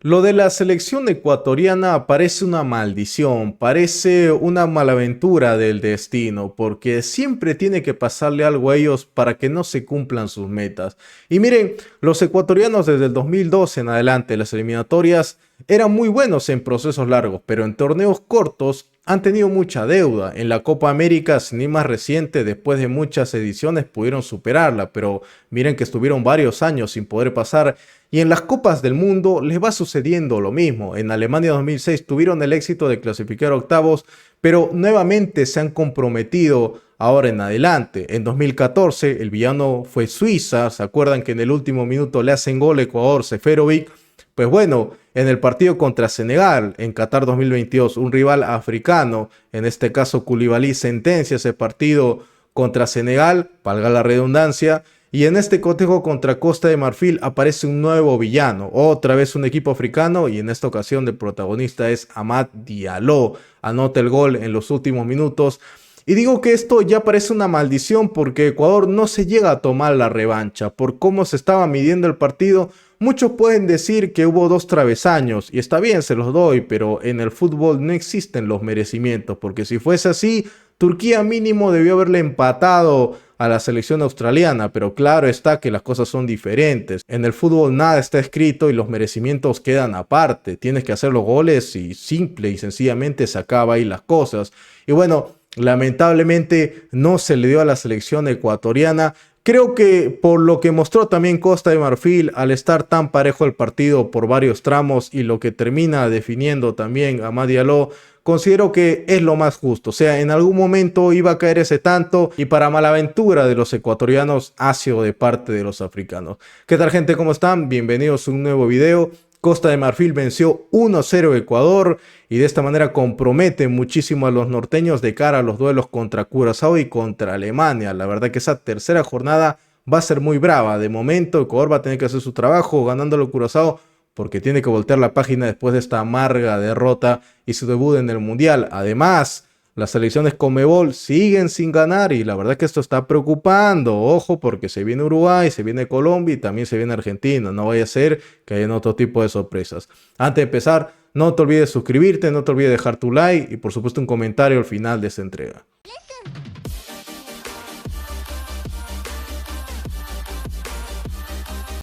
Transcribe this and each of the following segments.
Lo de la selección ecuatoriana parece una maldición, parece una malaventura del destino, porque siempre tiene que pasarle algo a ellos para que no se cumplan sus metas. Y miren, los ecuatorianos desde el 2012 en adelante, las eliminatorias eran muy buenos en procesos largos, pero en torneos cortos han tenido mucha deuda. En la Copa América, sin ir más reciente, después de muchas ediciones pudieron superarla, pero miren que estuvieron varios años sin poder pasar. Y en las Copas del Mundo les va sucediendo lo mismo. En Alemania 2006 tuvieron el éxito de clasificar a octavos, pero nuevamente se han comprometido ahora en adelante. En 2014 el villano fue Suiza. ¿Se acuerdan que en el último minuto le hacen gol a Ecuador, Seferovic? Pues bueno, en el partido contra Senegal en Qatar 2022, un rival africano, en este caso Koulibaly, sentencia ese partido contra Senegal, valga la redundancia. Y en este cotejo contra Costa de Marfil aparece un nuevo villano, otra vez un equipo africano, y en esta ocasión el protagonista es Amad Diallo. Anota el gol en los últimos minutos. Y digo que esto ya parece una maldición porque Ecuador no se llega a tomar la revancha. Por cómo se estaba midiendo el partido, muchos pueden decir que hubo dos travesaños, y está bien, se los doy, pero en el fútbol no existen los merecimientos, porque si fuese así, Turquía mínimo debió haberle empatado a la selección australiana, pero claro está que las cosas son diferentes. En el fútbol nada está escrito y los merecimientos quedan aparte. Tienes que hacer los goles y simple y sencillamente se acaba ahí las cosas. Y bueno, lamentablemente no se le dio a la selección ecuatoriana. Creo que por lo que mostró también Costa de Marfil al estar tan parejo el partido por varios tramos y lo que termina definiendo también a Amad Diallo, considero que es lo más justo. O sea, en algún momento iba a caer ese tanto y para malaventura de los ecuatorianos ha sido de parte de los africanos. ¿Qué tal, gente? ¿Cómo están? Bienvenidos a un nuevo video. Costa de Marfil venció 1-0 a Ecuador y de esta manera compromete muchísimo a los norteños de cara a los duelos contra Curazao y contra Alemania. La verdad que esa tercera jornada va a ser muy brava. De momento Ecuador va a tener que hacer su trabajo ganándolo a Curazao porque tiene que voltear la página después de esta amarga derrota y su debut en el Mundial. Además, las selecciones Conmebol siguen sin ganar y la verdad que esto está preocupando. Ojo, porque se viene Uruguay, se viene Colombia y también se viene Argentina. No vaya a ser que haya otro tipo de sorpresas. Antes de empezar, no te olvides suscribirte, no te olvides dejar tu like y por supuesto un comentario al final de esta entrega.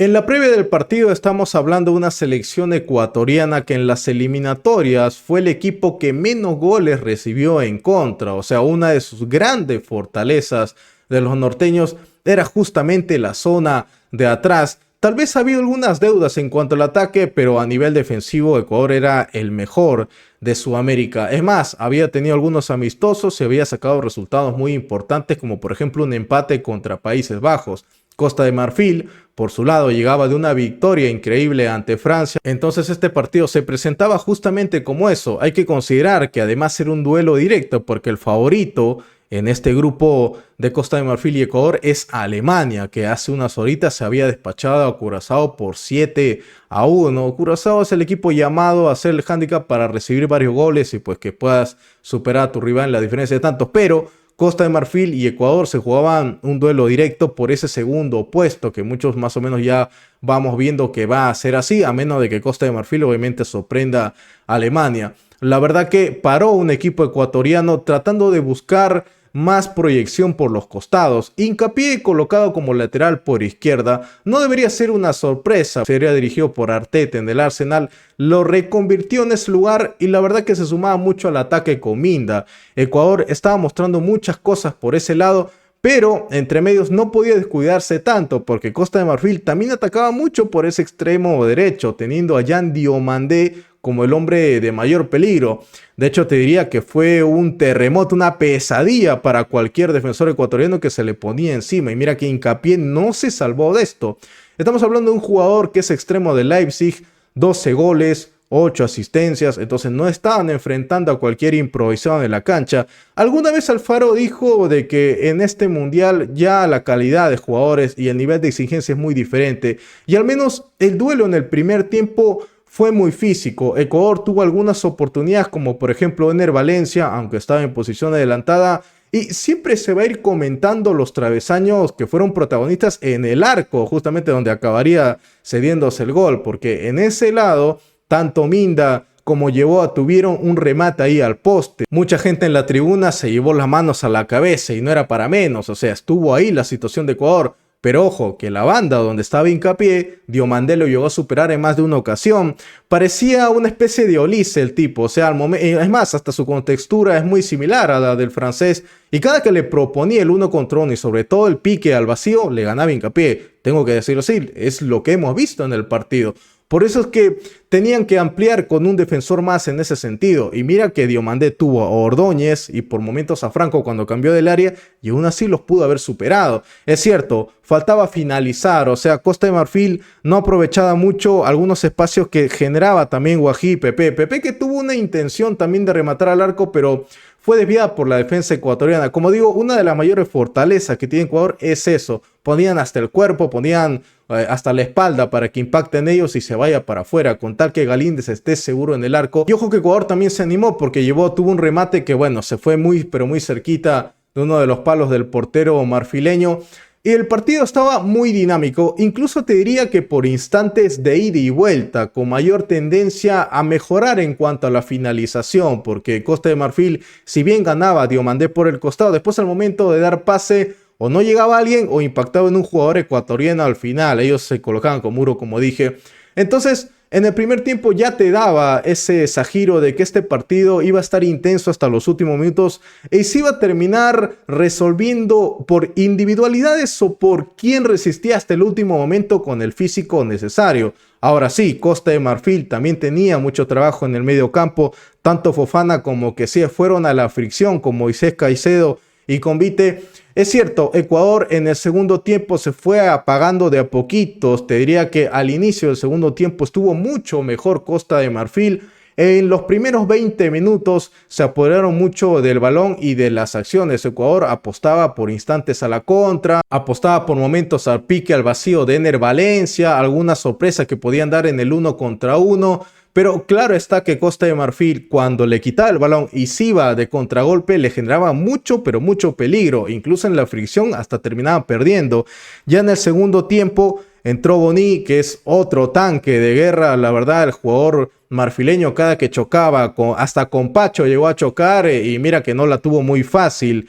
En la previa del partido estamos hablando de una selección ecuatoriana que en las eliminatorias fue el equipo que menos goles recibió en contra. O sea, una de sus grandes fortalezas de los norteños era justamente la zona de atrás. Tal vez ha habido algunas deudas en cuanto al ataque, pero a nivel defensivo Ecuador era el mejor de Sudamérica. Es más, había tenido algunos amistosos y había sacado resultados muy importantes, como por ejemplo un empate contra Países Bajos. Costa de Marfil, por su lado, llegaba de una victoria increíble ante Francia. Entonces este partido se presentaba justamente como eso. Hay que considerar que además era un duelo directo porque el favorito en este grupo de Costa de Marfil y Ecuador es Alemania, que hace unas horitas se había despachado a Curazao por 7-1. Curazao es el equipo llamado a hacer el hándicap para recibir varios goles y pues que puedas superar a tu rival en la diferencia de tantos, pero Costa de Marfil y Ecuador se jugaban un duelo directo por ese segundo puesto, que muchos más o menos ya vamos viendo que va a ser así, a menos de que Costa de Marfil obviamente sorprenda a Alemania. La verdad que paró un equipo ecuatoriano tratando de buscar más proyección por los costados. Hincapié colocado como lateral por izquierda no debería ser una sorpresa. Sería dirigido por Arteta en el Arsenal, lo reconvirtió en ese lugar y la verdad que se sumaba mucho al ataque con Minda. Ecuador estaba mostrando muchas cosas por ese lado, pero entre medios no podía descuidarse tanto porque Costa de Marfil también atacaba mucho por ese extremo derecho, teniendo a Yan Diomandé como el hombre de mayor peligro. De hecho, te diría que fue un terremoto, una pesadilla para cualquier defensor ecuatoriano que se le ponía encima. Y mira que Hincapié no se salvó de esto. Estamos hablando de un jugador que es extremo de Leipzig, 12 goles, 8 asistencias, entonces no estaban enfrentando a cualquier improvisado en la cancha. Alguna vez Alfaro dijo de que en este mundial ya la calidad de jugadores y el nivel de exigencia es muy diferente. Y al menos el duelo en el primer tiempo fue muy físico. Ecuador tuvo algunas oportunidades como por ejemplo Ener Valencia, aunque estaba en posición adelantada. Y siempre se va a ir comentando los travesaños que fueron protagonistas en el arco, justamente donde acabaría cediéndose el gol, porque en ese lado tanto Minda como Yeboah tuvieron un remate ahí al poste. Mucha gente en la tribuna se llevó las manos a la cabeza y no era para menos, o sea, estuvo ahí la situación de Ecuador. Pero ojo, que la banda donde estaba Hincapié, Diomandé lo llegó a superar en más de una ocasión. Parecía una especie de Olise el tipo, o sea, al momento, es más, hasta su contextura es muy similar a la del francés. Y cada que le proponía el uno contra uno y sobre todo el pique al vacío, le ganaba Hincapié. Tengo que decirlo así, es lo que hemos visto en el partido. Por eso es que tenían que ampliar con un defensor más en ese sentido. Y mira que Diomandé tuvo a Ordóñez y por momentos a Franco cuando cambió del área y aún así los pudo haber superado. Es cierto, faltaba finalizar, o sea, Costa de Marfil no aprovechaba mucho algunos espacios que generaba también Guají y Pepe. Pepe que tuvo una intención también de rematar al arco, pero fue desviada por la defensa ecuatoriana. Como digo, una de las mayores fortalezas que tiene Ecuador es eso. Ponían hasta el cuerpo, ponían hasta la espalda para que impacten ellos y se vaya para afuera, con tal que Galíndez esté seguro en el arco. Y ojo que Ecuador también se animó porque tuvo un remate que bueno, se fue muy pero muy cerquita de uno de los palos del portero marfileño. Y el partido estaba muy dinámico, incluso te diría que por instantes de ida y vuelta, con mayor tendencia a mejorar en cuanto a la finalización, porque Costa de Marfil, si bien ganaba Diomandé por el costado, después al momento de dar pase, o no llegaba alguien o impactaba en un jugador ecuatoriano al final, ellos se colocaban con muro como dije. Entonces, en el primer tiempo ya te daba ese giro de que este partido iba a estar intenso hasta los últimos minutos y se iba a terminar resolviendo por individualidades o por quién resistía hasta el último momento con el físico necesario. Ahora sí, Costa de Marfil también tenía mucho trabajo en el medio campo, tanto Fofana como que sí fueron a la fricción con Moisés Caicedo y con Vite. Es cierto, Ecuador en el segundo tiempo se fue apagando de a poquitos. Te diría que al inicio del segundo tiempo estuvo mucho mejor Costa de Marfil. En los primeros 20 minutos se apoderaron mucho del balón y de las acciones. Ecuador apostaba por instantes a la contra, apostaba por momentos al pique al vacío de Ener Valencia, alguna sorpresa que podían dar en el uno contra uno. Pero claro está que Costa de Marfil, cuando le quitaba el balón y se iba de contragolpe, le generaba mucho, pero mucho peligro. Incluso en la fricción hasta terminaba perdiendo. Ya en el segundo tiempo entró Boni, que es otro tanque de guerra. La verdad, el jugador marfileño cada que chocaba, hasta con Pacho llegó a chocar y mira que no la tuvo muy fácil.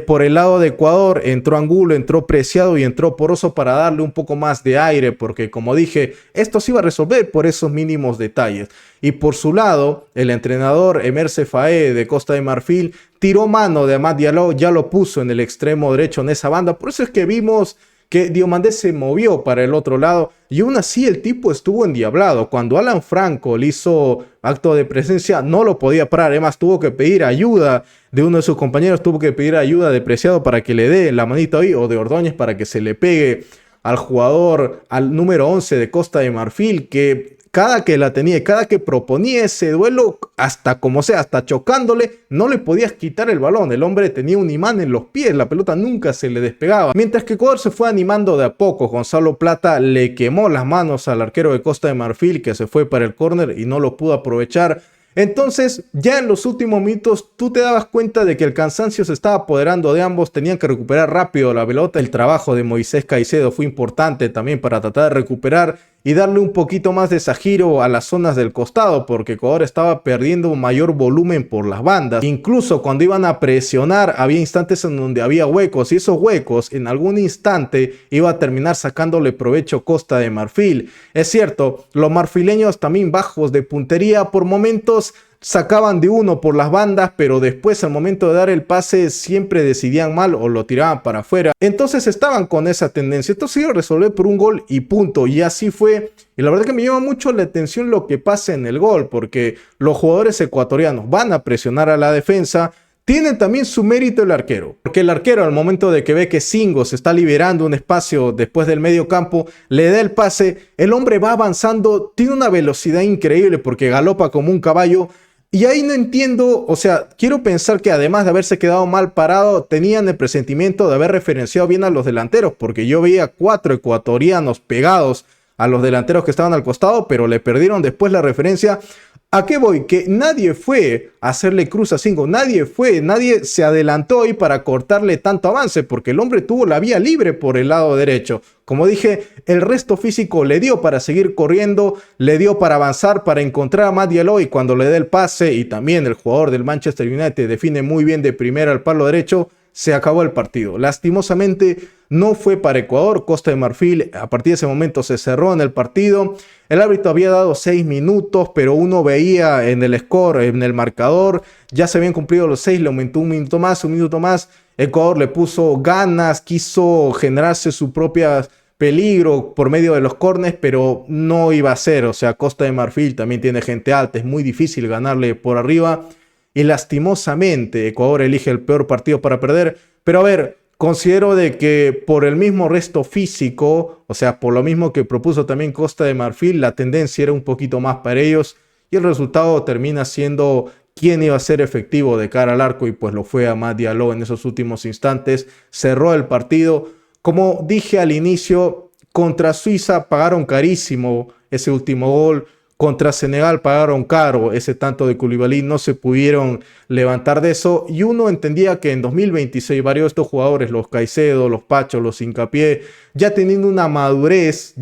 Por el lado de Ecuador entró Angulo, entró Preciado y entró Poroso para darle un poco más de aire, porque como dije, esto se iba a resolver por esos mínimos detalles. Y por su lado, el entrenador Emerse Faé de Costa de Marfil tiró mano de Amad Diallo, ya lo puso en el extremo derecho en esa banda. Por eso es que vimos que Diomandé se movió para el otro lado y aún así el tipo estuvo endiablado. Cuando Alan Franco le hizo acto de presencia no lo podía parar, además tuvo que pedir ayuda de uno de sus compañeros, tuvo que pedir ayuda de Preciado para que le dé la manita ahí o de Ordóñez para que se le pegue al jugador, al número 11 de Costa de Marfil, que cada que la tenía, cada que proponía ese duelo, hasta como sea, hasta chocándole, no le podías quitar el balón. El hombre tenía un imán en los pies, la pelota nunca se le despegaba. Mientras que Ecuador se fue animando de a poco, Gonzalo Plata le quemó las manos al arquero de Costa de Marfil, que se fue para el córner y no lo pudo aprovechar. Entonces, ya en los últimos minutos, tú te dabas cuenta de que el cansancio se estaba apoderando de ambos, tenían que recuperar rápido la pelota. El trabajo de Moisés Caicedo fue importante también para tratar de recuperar y darle un poquito más de giro a las zonas del costado, porque Ecuador estaba perdiendo un mayor volumen por las bandas. Incluso cuando iban a presionar, había instantes en donde había huecos, y esos huecos en algún instante iba a terminar sacándole provecho Costa de Marfil. Es cierto, los marfileños también bajos de puntería por momentos sacaban de uno por las bandas, pero después al momento de dar el pase siempre decidían mal o lo tiraban para afuera. Entonces estaban con esa tendencia. Esto se iba a resolver por un gol y punto. Y así fue. Y la verdad que me llama mucho la atención lo que pasa en el gol, porque los jugadores ecuatorianos van a presionar a la defensa. Tiene también su mérito el arquero, porque el arquero al momento de que ve que Singo se está liberando un espacio después del medio campo, le da el pase, el hombre va avanzando, tiene una velocidad increíble porque galopa como un caballo. Y ahí no entiendo, o sea, quiero pensar que además de haberse quedado mal parado, tenían el presentimiento de haber referenciado bien a los delanteros, porque yo veía 4 ecuatorianos pegados a los delanteros que estaban al costado, pero le perdieron después la referencia ¿A qué voy? Que nadie fue a hacerle cruz a Singo, nadie se adelantó ahí para cortarle tanto avance, porque el hombre tuvo la vía libre por el lado derecho. Como dije, el resto físico le dio para seguir corriendo, le dio para avanzar, para encontrar a Amad Diallo, y cuando le dé el pase, y también el jugador del Manchester United define muy bien de primera al palo derecho, se acabó el partido. Lastimosamente no fue para Ecuador. Costa de Marfil a partir de ese momento se cerró en el partido. El árbitro había dado 6 minutos, pero uno veía en el score, en el marcador, ya se habían cumplido los 6, le aumentó un minuto más. Ecuador le puso ganas, quiso generarse su propio peligro por medio de los córneres, pero no iba a ser. O sea, Costa de Marfil también tiene gente alta, es muy difícil ganarle por arriba. Y lastimosamente Ecuador elige el peor partido para perder. Pero a ver, considero de que por el mismo resto físico, o sea, por lo mismo que propuso también Costa de Marfil, la tendencia era un poquito más para ellos. Y el resultado termina siendo quién iba a ser efectivo de cara al arco. Y pues lo fue Amad Diallo en esos últimos instantes. Cerró el partido. Como dije al inicio, contra Suiza pagaron carísimo ese último gol. Contra Senegal pagaron caro ese tanto de Koulibaly, no se pudieron levantar de eso. Y uno entendía que en 2026 varios de estos jugadores, los Caicedo, los Pacho, los Hincapié, ya teniendo una madurez,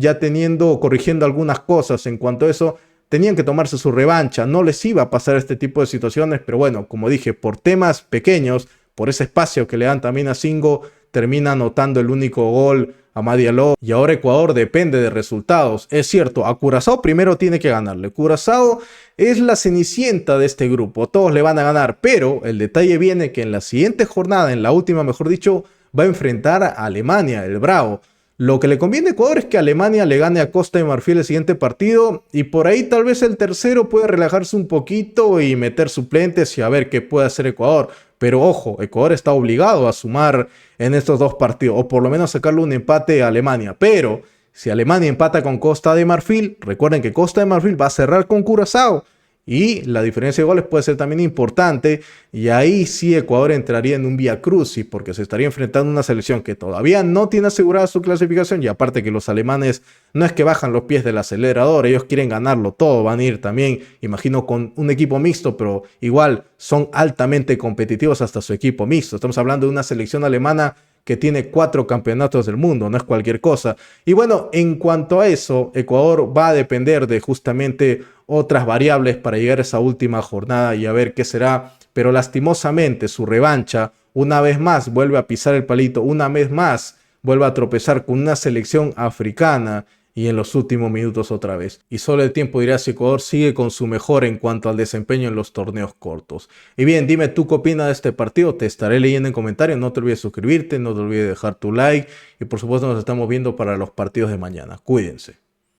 corrigiendo algunas cosas en cuanto a eso, tenían que tomarse su revancha. No les iba a pasar este tipo de situaciones, pero bueno, como dije, por temas pequeños, por ese espacio que le dan también a Singo, termina anotando el único gol Amad Diallo, y ahora Ecuador depende de resultados. Es cierto, a Curazao primero tiene que ganarle. Curazao es la cenicienta de este grupo, todos le van a ganar, pero el detalle viene que en la siguiente jornada, en la última mejor dicho, va a enfrentar a Alemania, el Bravo. Lo que le conviene a Ecuador es que Alemania le gane a Costa de Marfil el siguiente partido, y por ahí tal vez el tercero puede relajarse un poquito y meter suplentes y a ver qué puede hacer Ecuador. Pero ojo, Ecuador está obligado a sumar en estos dos partidos, o por lo menos sacarle un empate a Alemania. Pero si Alemania empata con Costa de Marfil, recuerden que Costa de Marfil va a cerrar con Curazao y la diferencia de goles puede ser también importante, y ahí sí Ecuador entraría en un vía crucis, porque se estaría enfrentando a una selección que todavía no tiene asegurada su clasificación, y aparte que los alemanes no es que bajan los pies del acelerador, ellos quieren ganarlo todo, van a ir también, imagino, con un equipo mixto, pero igual son altamente competitivos hasta su equipo mixto. Estamos hablando de una selección alemana que tiene 4 campeonatos del mundo, no es cualquier cosa. Y bueno, en cuanto a eso, Ecuador va a depender de justamente otras variables para llegar a esa última jornada y a ver qué será. Pero lastimosamente su revancha, una vez más, vuelve a pisar el palito, una vez más, vuelve a tropezar con una selección africana, y en los últimos minutos otra vez. Y solo el tiempo dirá si Ecuador sigue con su mejor en cuanto al desempeño en los torneos cortos. Y bien, dime tú qué opinas de este partido, te estaré leyendo en comentarios, no te olvides suscribirte, no te olvides dejar tu like, y por supuesto nos estamos viendo para los partidos de mañana. Cuídense.